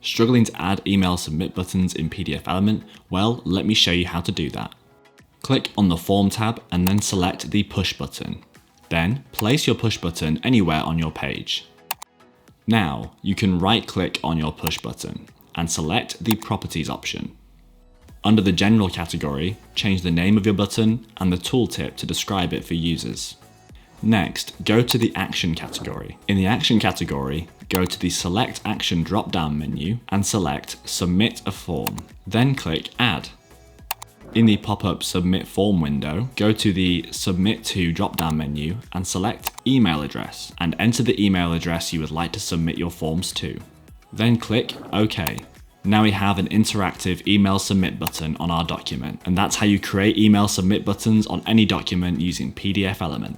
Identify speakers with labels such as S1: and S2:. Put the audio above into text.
S1: Struggling to add email submit buttons in PDFelement? Well, let me show you how to do that. Click on the Form tab and then select the Push button. Then place your push button anywhere on your page. Now you can right-click on your push button and select the Properties option. Under the General category, change the name of your button and the tooltip to describe it for users. Next, go to the Action category. In the Action category, go to the Select Action drop-down menu and select Submit a Form. Then click Add. In the pop-up Submit Form window, go to the Submit to drop-down menu and select Email address and enter the email address you would like to submit your forms to. Then click OK. Now we have an interactive email submit button on our document, and that's how you create email submit buttons on any document using PDFelement.